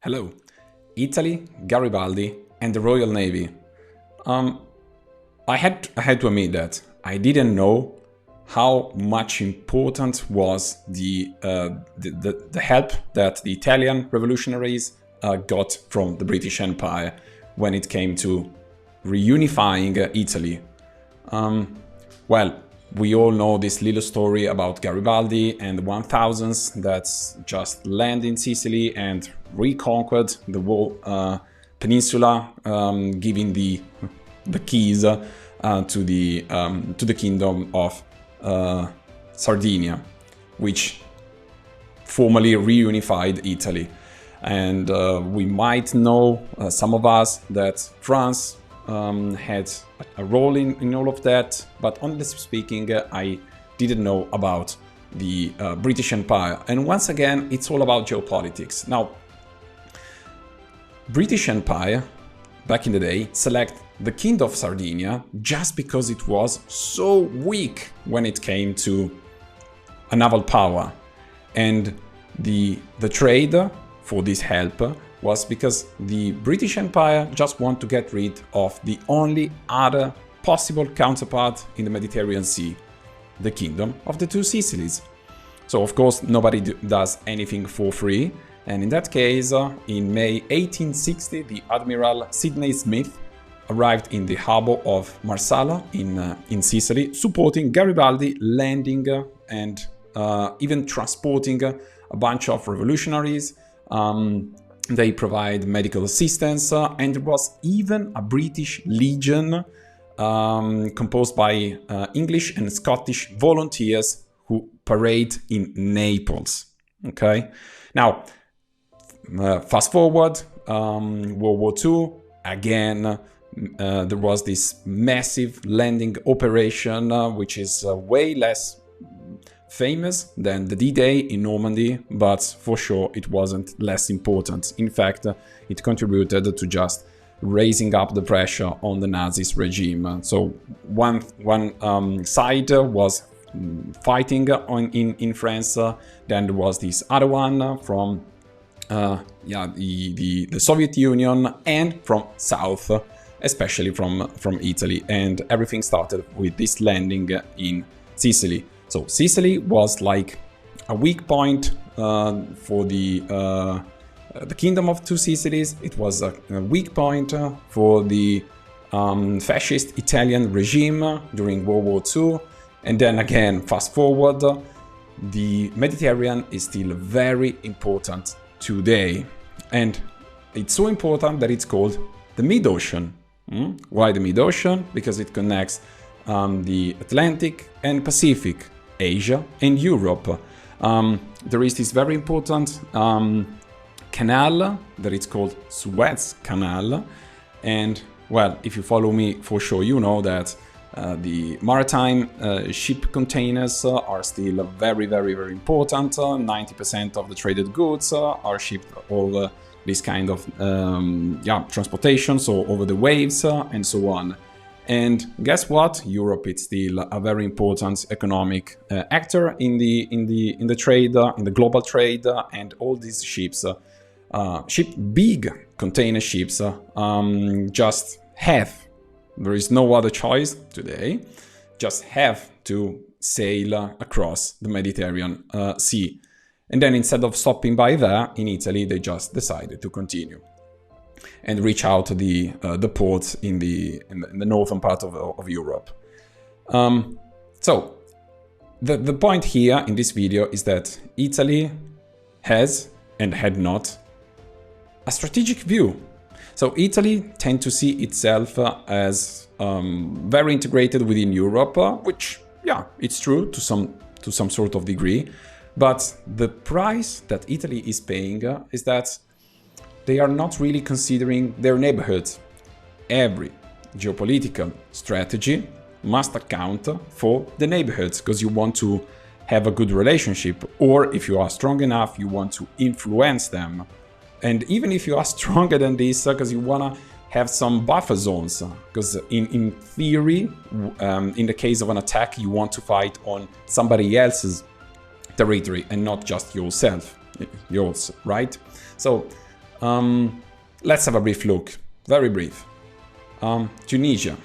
Hello, Italy, Garibaldi, and the Royal Navy. I had to admit that I didn't know how much important was the help that the Italian revolutionaries got from the British Empire when it came to reunifying Italy. Well, we all know this little story about Garibaldi and the 1000s that just landed in Sicily and reconquered the whole peninsula, giving the keys to the Kingdom of Sardinia, which formally reunified Italy. And we might know, some of us, that France had a role in all of that, but honestly speaking, I didn't know about the British Empire. And once again, it's all about geopolitics. Now, British Empire, back in the day, select the Kingdom of Sardinia just because it was so weak when it came to a naval power. And the trade for this help was because the British Empire just wanted to get rid of the only other possible counterpart in the Mediterranean Sea, the Kingdom of the Two Sicilies. So of course nobody does anything for free, and in that case, in May 1860, the Admiral Sidney Smith arrived in the harbor of Marsala in Sicily, supporting Garibaldi, landing and even transporting a bunch of revolutionaries. They provide medical assistance, and there was even a British Legion composed by English and Scottish volunteers who parade in Naples. Okay, now fast forward, World War II. Again, there was this massive landing operation, which is way less famous than the D-Day in Normandy, but for sure it wasn't less important. In fact, it contributed to just raising up the pressure on the Nazis regime. So one side was fighting in France, then there was this other one from the Soviet Union and from South, especially from Italy, and everything started with this landing in Sicily. So Sicily was like a weak point for the Kingdom of Two Sicilies. It was a weak point for the fascist Italian regime during World War II. And then again, fast forward, the Mediterranean is still very important today. And it's so important that it's called the Mid-Ocean. Why the Mid-Ocean? Because it connects the Atlantic and Pacific, Asia and Europe. There is this very important canal that is called Suez Canal, and well, if you follow me, for sure you know that the maritime ship containers are still very, very, very important. 90% of the traded goods are shipped over this kind of transportation, so over the waves and so on. And guess what? Europe is still a very important economic actor in the trade, in the global trade, and all these ships, big container ships, just have. There is no other choice today. Just have to sail across the Mediterranean Sea, and then instead of stopping by there in Italy, they just decided to continue and reach out to the ports in the northern part of Europe. So the point here in this video is that Italy has and had not a strategic view. So Italy tends to see itself as very integrated within Europe, which, yeah, it's true to some sort of degree. But the price that Italy is paying is that they are not really considering their neighborhoods. Every geopolitical strategy must account for the neighborhoods, because you want to have a good relationship, or if you are strong enough, you want to influence them. And even if you are stronger than this, because you want to have some buffer zones, because in theory, in the case of an attack, you want to fight on somebody else's territory and not just yours, right? So Let's have a brief look, very brief. Tunisia.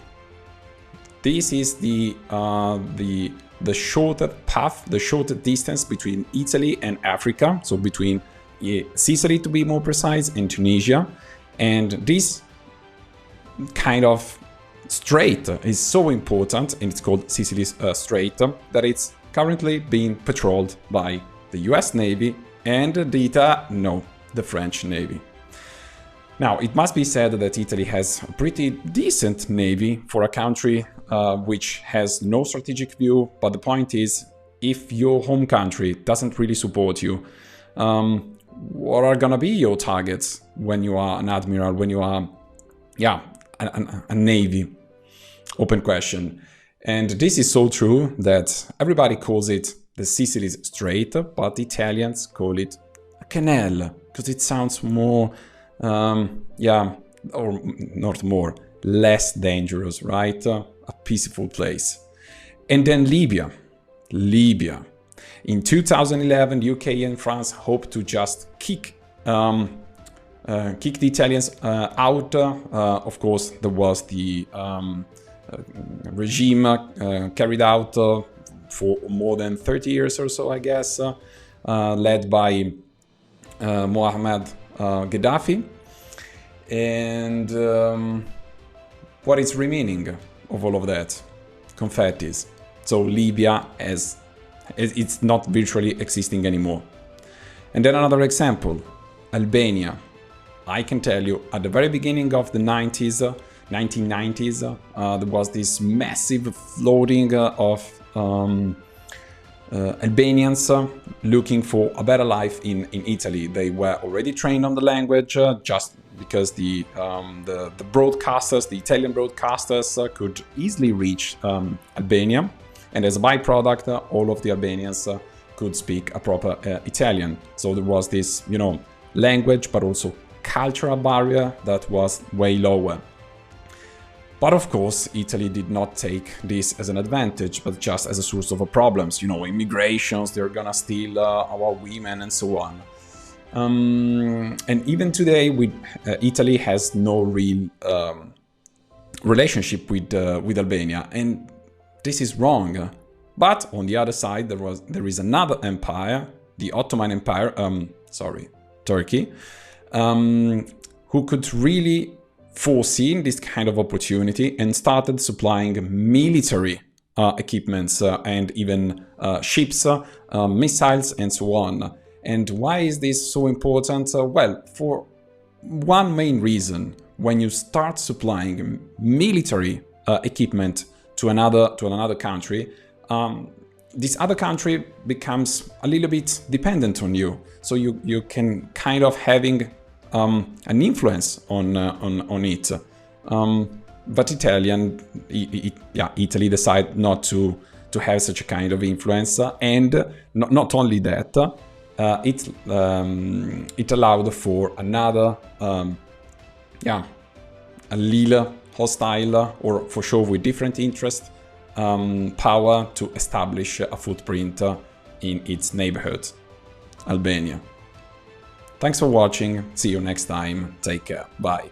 This is the shorter path, the shorter distance between Italy and Africa, so between Sicily to be more precise, and Tunisia. And this kind of strait is so important, and it's called Sicily's Strait, that it's currently being patrolled by the US Navy and the French Navy. Now, it must be said that Italy has a pretty decent navy for a country which has no strategic view, but the point is, if your home country doesn't really support you, what are gonna be your targets when you are an admiral, when you are, a navy? Open question. And this is so true that everybody calls it the Sicily's Strait, but the Italians call it a canal, because it sounds more, or not more, less dangerous, right? A peaceful place. And then Libya. In 2011, UK and France hoped to just kick the Italians out. Of course, there was the regime carried out for more than 30 years or so, I guess, led by Muammar Gaddafi. And what is remaining of all of that? Confettis. So Libya it's not virtually existing anymore. And then another example, Albania. I can tell you, at the very beginning of the 1990s, there was this massive flooding of Albanians looking for a better life in Italy. They were already trained on the language, just because the broadcasters, the Italian broadcasters, could easily reach Albania. And as a byproduct, all of the Albanians could speak a proper Italian. So there was this, language, but also cultural barrier that was way lower. But of course, Italy did not take this as an advantage, but just as a source of problems. Immigrations, they're gonna steal our women and so on. And even today, Italy has no real relationship with Albania, and this is wrong. But on the other side, there is another empire, the Ottoman Empire, Turkey, who could really foresee this kind of opportunity and started supplying military equipments and even ships, missiles, and so on. And why is this so important? Well, for one main reason: when you start supplying military equipment to another country, this other country becomes a little bit dependent on you. So you can kind of having an influence on it. But Italy decided not to have such a kind of influence, and not only that, it allowed for another, a little hostile, or for sure with different interests, power to establish a footprint in its neighborhood, Albania. Thanks for watching. See you next time. Take care. Bye.